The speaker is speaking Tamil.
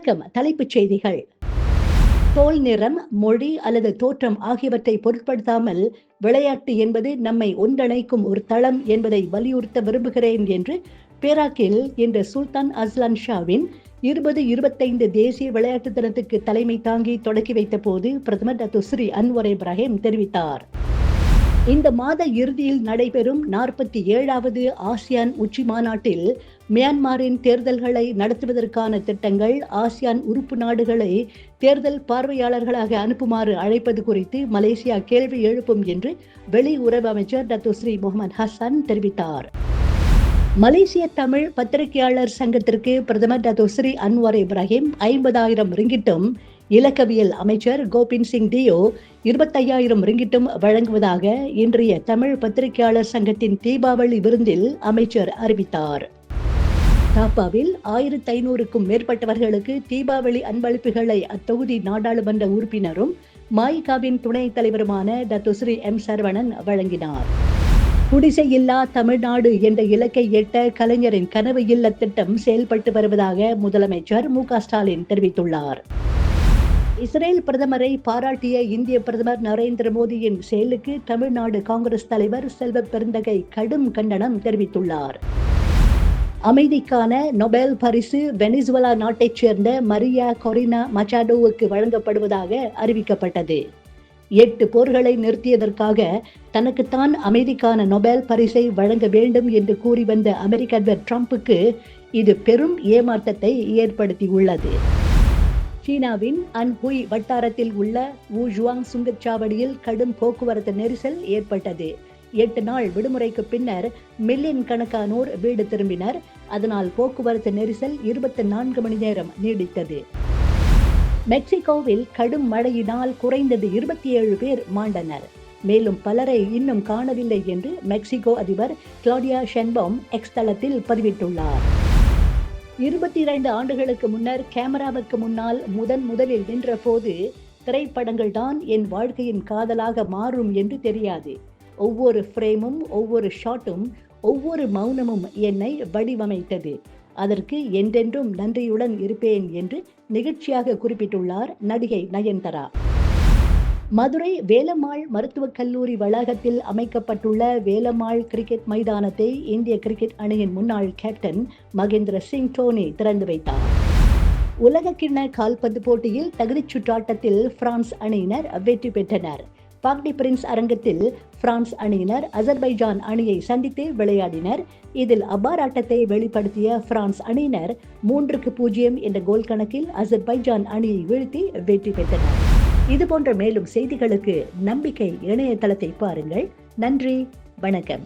வணக்கம். தலைப்புச் செய்திகள். தோல் நிறம், மொழி அல்லது தோற்றம் ஆகியவற்றை பொருட்படுத்தாமல் விளையாட்டு என்பது நம்மை ஒன்றிணைக்கும் ஒரு தளம் என்பதை வலியுறுத்த விரும்புகிறேன் என்று பேராக்கில் இன்று சுல்தான் அஸ்லான் ஷாவின் 2025 தேசிய விளையாட்டு தினத்துக்கு தலைமை தாங்கி தொடக்கி வைத்த போது பிரதமர் டாக்டர் ஸ்ரீ அன்வர் இப்ராஹிம் தெரிவித்தார். இந்த மாத இறுதியில் நடைபெறும் 47வது ஆசியான் உச்சி மாநாட்டில் மியான்மரின் தேர்தல்களை நடத்துவதற்கான திட்டங்கள், ஆசியான் உறுப்பு நாடுகளை தேர்தல் பார்வையாளர்களாக அனுப்புமாறு அழைப்பது குறித்து மலேசியா கேள்வி எழுப்பும் என்று வெளியுறவு அமைச்சர் டாக்டர் ஸ்ரீ முகமது ஹசன் தெரிவித்தார். மலேசிய தமிழ் பத்திரிகையாளர் சங்கத்திற்கு பிரதமர் டாக்டர் ஸ்ரீ அன்வர் இப்ராஹிம் 50,000 ரிங்கிட்டும், இலக்கவியல் அமைச்சர் கோபிந்த் சிங் டியோ 25,000 ரிங்கிட்டும் வழங்குவதாக இன்றைய தமிழ் பத்திரிகையாளர் சங்கத்தின் தீபாவளி விருந்தில் அமைச்சர் அறிவித்தார். தாப்பாவில் 1,500க்கும் மேற்பட்டவர்களுக்கு தீபாவளி அன்பளிப்புகளை அத்தொகுதி நாடாளுமன்ற உறுப்பினரும் மாயிகாவின் துணைத் தலைவருமான டாக்டர் ஸ்ரீ எம் சரவணன் வழங்கினார். குடிசையில்லா தமிழ்நாடு என்ற இலக்கை எட்ட கலைஞரின் கனவு இல்ல திட்டம் செயல்பட்டு வருவதாக முதலமைச்சர் மு.க.ஸ்டாலின் தெரிவித்துள்ளார். இஸ்ரேல் பிரதமரை பாராட்டிய இந்திய பிரதமர் நரேந்திர மோடியின் செயலுக்கு தமிழ்நாடு காங்கிரஸ் தலைவர் செல்வ பெருந்தகை கடும் கண்டனம் தெரிவித்துள்ளார். அமைதிக்கான நொபேல் பரிசு வெனிசுவேலா நாட்டைச் சேர்ந்த மரியா கொரினா மச்சாடோவுக்கு வழங்கப்படுவதாக அறிவிக்கப்பட்டது. 8 போர்களை நிறுத்தியதற்காக தனக்குத்தான் அமைதிக்கான நொபேல் பரிசை வழங்க வேண்டும் என்று கூறி வந்த அமெரிக்க அதிபர் டிரம்புக்கு இது பெரும் ஏமாற்றத்தை ஏற்படுத்தியுள்ளது. சீனாவின் அன்ஹுய் வட்டாரத்தில் உள்ள வூஜுவாங் சுங்கச்சாவடியில் கடும் போக்குவரத்து நெரிசல் ஏற்பட்டது. 8 நாள் விடுமுறைக்கு பின்னர் மில்லியன் கணக்கானோர் வீடு திரும்பினர். அதனால் போக்குவரத்து நெரிசல் 24 மணி நேரம் நீடித்தது. மெக்சிகோவில் கடும் மழையினால் குறைந்தது 27 பேர் மாண்டனர். மேலும் பலரை இன்னும் காணவில்லை என்று மெக்சிகோ அதிபர் கிளாடியா ஷென்பாம் எக்ஸ் தளத்தில் பதிவிட்டுள்ளார். 22 ஆண்டுகளுக்கு முன்னர் கேமராவுக்கு முன்னால் முதலில் நின்ற போது திரைப்படங்கள் தான் என் வாழ்க்கையின் காதலாக மாறும் என்று தெரியாது. ஒவ்வொரு ஃப்ரேமும், ஒவ்வொரு ஷாட்டும், ஒவ்வொரு மௌனமும் என்னை வடிவமைத்தது. அதற்கு என்றென்றும் நன்றியுடன் இருப்பேன் என்று நிகழ்ச்சியாக குறிப்பிட்டுள்ளார் நடிகை நயன்தாரா. மதுரை வேலம்மாள் மருத்துவக் கல்லூரி வளாகத்தில் அமைக்கப்பட்டுள்ள வேலம்மாள் கிரிக்கெட் மைதானத்தை இந்திய கிரிக்கெட் அணியின் முன்னாள் கேப்டன் மகேந்திர சிங் தோனி திறந்து வைத்தார். உலகக்கிண்ண கால்பந்து போட்டியில் தகுதிச் சுற்றாட்டத்தில் பிரான்ஸ் அணியினர் வெற்றி பெற்றனர். பார்க் டி பிரின்ஸ் அரங்கத்தில் பிரான்ஸ் அணியினர் அசர்பைஜான் அணியை சந்தித்து விளையாடினர். இதில் அபாராட்டத்தை வெளிப்படுத்திய பிரான்ஸ் அணியினர் 3-0 என்ற கோல் கணக்கில் அசர்பைஜான் அணியை வீழ்த்தி வெற்றி பெற்றனர். இதுபோன்ற மேலும் செய்திகளுக்கு நம்பிக்கை இணையதளத்தை பாருங்கள். நன்றி, வணக்கம்.